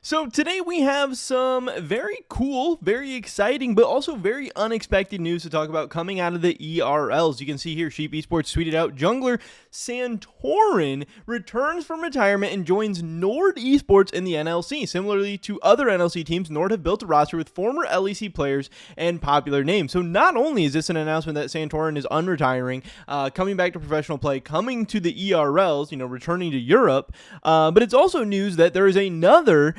So today we have some very cool, very exciting, but also very unexpected news to talk about coming out of the ERLs. You can see here, Sheep Esports tweeted out, jungler Santorin returns from retirement and joins Nord Esports in the NLC. Similarly to other NLC teams, Nord have built a roster with former LEC players and popular names. So not only is this an announcement that Santorin is unretiring, coming back to professional play, coming to the ERLs, returning to Europe, but it's also news that there is another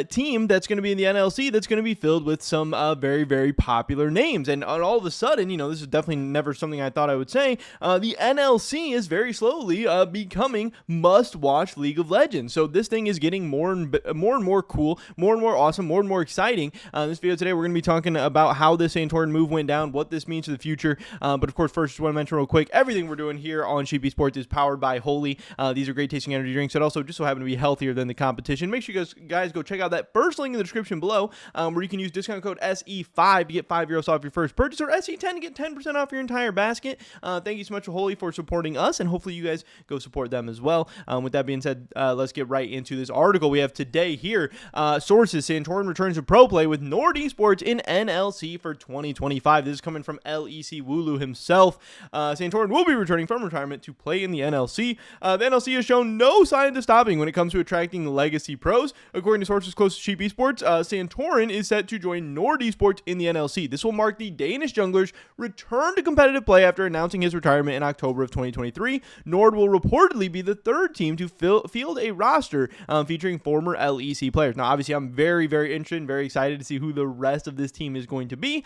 team that's going to be in the NLC that's going to be filled with some very, very popular names. And all of a sudden, this is definitely never something I thought I would say, the NLC is very slowly becoming must-watch League of Legends. So this thing is getting more and more cool, more and more awesome, more and more exciting. In this video today, we're going to be talking about how this Santorin move went down, what this means for the future. But of course, first, just want to mention real quick, everything we're doing here on Sheep Esports is powered by Holy. These are great tasting energy drinks that also just so happen to be healthier than the competition. Make sure you guys go check out that first link in the description below, where you can use discount code SE5 to get €5 off your first purchase, or SE10 to get 10% off your entire basket. Thank you so much to Holy for supporting us, and hopefully you guys go support them as well. With that being said, let's get right into this article we have today here. Sources: Santorin returns to pro play with Nord Esports in NLC for 2025. This is coming from LEC Wooloo himself. Santorin will be returning from retirement to play in the NLC. The NLC has shown no signs of stopping when it comes to attracting legacy pros. According to sources close to Sheep Esports, Santorin is set to join Nord Esports in the NLC. This will mark the Danish jungler's return to competitive play after announcing his retirement in October of 2023. Nord will reportedly be the third team to field a roster featuring former LEC players. Now, obviously, I'm very, very interested and very excited to see who the rest of this team is going to be,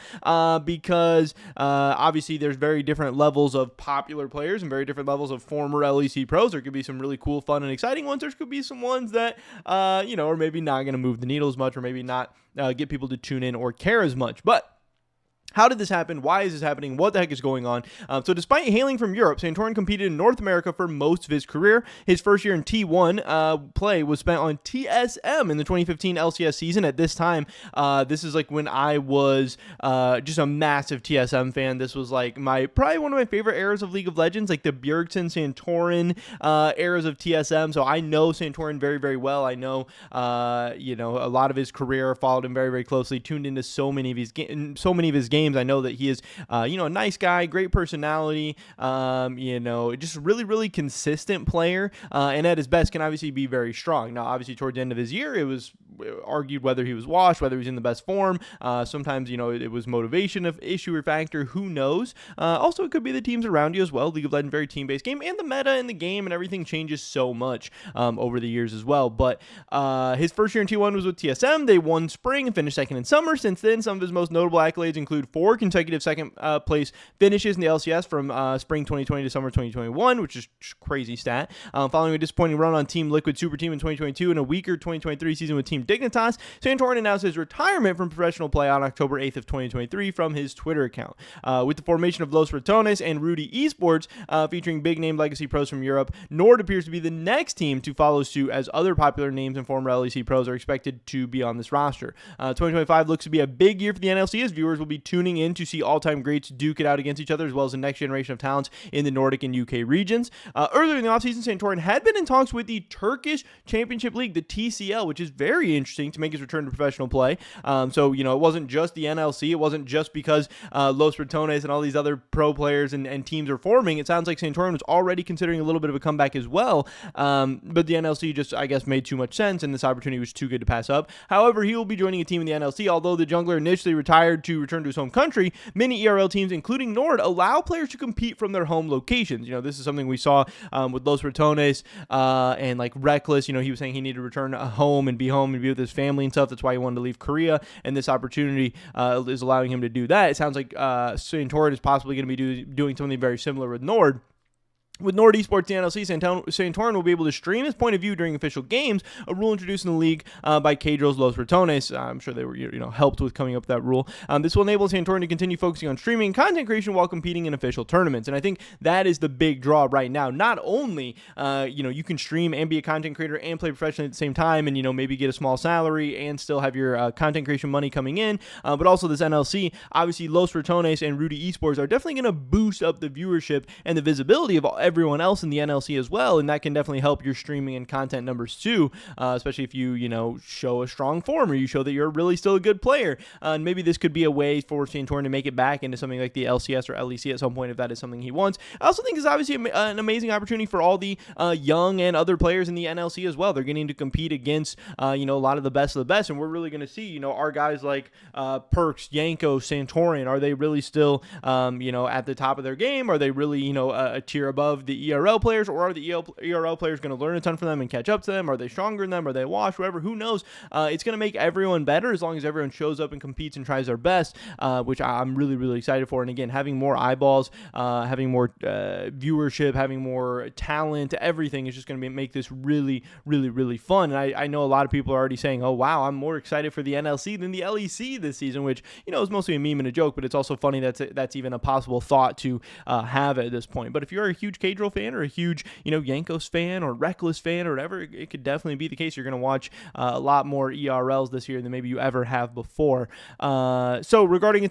because obviously there's very different levels of popular players and very different levels of former LEC pros. There could be some really cool, fun, and exciting ones. There could be some ones that, are maybe not going to move the needle as much, or maybe not get people to tune in or care as much. But how did this happen? Why is this happening? What the heck is going on? So despite hailing from Europe, Santorin competed in North America for most of his career. His first year in T1 play was spent on TSM in the 2015 LCS season. At this time, this is like when I was just a massive TSM fan. This was like probably one of my favorite eras of League of Legends, like the Bjergsen, Santorin eras of TSM. So I know Santorin very, very well. I know, a lot of his career, followed him very, very closely, tuned into so many of his games. I know that he is, a nice guy, great personality, just really, really consistent player, and at his best can obviously be very strong. Now, obviously, towards the end of his year, it was argued whether he was washed, whether he was in the best form. Sometimes, it was motivation of issue or factor. Who knows? Also, it could be the teams around you as well. League of Legends, very team-based game, and the meta in the game and everything changes so much over the years as well. But his first year in T1 was with TSM. They won spring and finished second in summer. Since then, some of his most notable accolades include 4 consecutive second place finishes in the LCS from spring 2020 to summer 2021, which is crazy stat. Following a disappointing run on Team Liquid Super Team in 2022 and a weaker 2023 season with Team Dignitas, Santorin announced his retirement from professional play on October 8th of 2023 from his Twitter account. With the formation of Los Ratones and Rudy Esports, featuring big-name legacy pros from Europe, Nord appears to be the next team to follow suit, as other popular names and former LEC pros are expected to be on this roster. 2025 looks to be a big year for the NLC, as viewers will be tuning in to see all-time greats duke it out against each other, as well as the next generation of talents in the Nordic and UK regions. Earlier in the offseason, Santorin had been in talks with the Turkish Championship League, the TCL, which is very interesting to make his return to professional play. So, it wasn't just the NLC. It wasn't just because Los Ratones and all these other pro players and teams are forming. It sounds like Santorin was already considering a little bit of a comeback as well. But the NLC just, I guess, made too much sense, and this opportunity was too good to pass up. However, he will be joining a team in the NLC. Although the jungler initially retired to return to his home country, many ERL teams, including Nord, allow players to compete from their home locations. This is something we saw with Los Ratones and like Reckless. He was saying he needed to return home and be with his family and stuff. That's why he wanted to leave Korea, and this opportunity is allowing him to do that. It sounds like Santorin is possibly going to be doing something very similar with Nord. With Nord Esports NLC, Santorin will be able to stream his point of view during official games, a rule introduced in the league by Kedros Los Ratones. I'm sure they were helped with coming up with that rule. This will enable Santorin to continue focusing on streaming and content creation while competing in official tournaments. And I think that is the big draw right now. Not only you can stream and be a content creator and play professionally at the same time, and maybe get a small salary and still have your content creation money coming in, but also this NLC. Obviously, Los Ratones and Rudy Esports are definitely going to boost up the viewership and the visibility of everyone else in the NLC as well, and that can definitely help your streaming and content numbers too, especially if you show a strong form or you show that you're really still a good player. And maybe this could be a way for Santorin to make it back into something like the LCS or LEC at some point if that is something he wants. I also think it's obviously an amazing opportunity for all the young and other players in the NLC as well. They're getting to compete against a lot of the best, and we're really going to see our guys like Perkz, Yanko, Santorin. Are they really still at the top of their game? Are they really a tier above the ERL players, or are the ERL players going to learn a ton from them and catch up to them? Are they stronger than them? Are they washed? Whatever, who knows? It's going to make everyone better as long as everyone shows up and competes and tries their best, which I'm really, really excited for. And again, having more eyeballs, having more viewership, having more talent, everything is just going to make this really, really, really fun. And I know a lot of people are already saying, oh, wow, I'm more excited for the NLC than the LEC this season, which, is mostly a meme and a joke, but it's also funny that's even a possible thought to have at this point. But if you're a huge K-Drill fan or a huge, Jankos fan or Reckless fan or whatever, it could definitely be the case. You're going to watch a lot more ERLs this year than maybe you ever have before. So regarding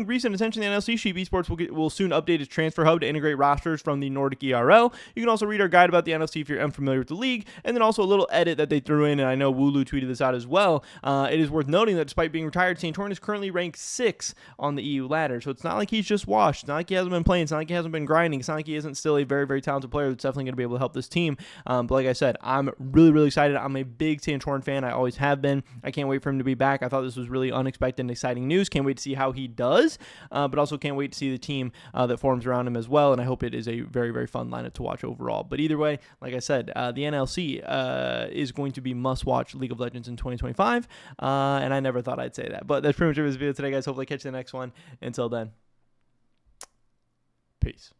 recent attention to the NLC, Sheep Esports will soon update its transfer hub to integrate rosters from the Nordic ERL. You can also read our guide about the NLC if you're unfamiliar with the league, and then also a little edit that they threw in, and I know Wooloo tweeted this out as well. It is worth noting that despite being retired, Santorin is currently ranked 6 on the EU ladder, so it's not like he's just washed. It's not like he hasn't been playing. It's not like he hasn't been grinding. It's not like he isn't still a very, very talented player that's definitely going to be able to help this team. But like I said, I'm really, really excited. I'm a big Santorin fan. I always have been. I can't wait for him to be back. I thought this was really unexpected and exciting news. Can't wait to see how he does, but also can't wait to see the team that forms around him as well, and I hope it is a very, very fun lineup to watch overall. But either way, like I said, the NLC is going to be must-watch League of Legends in 2025, and I never thought I'd say that. But that's pretty much it for this video today, guys. Hopefully I catch you in the next one. Until then, peace.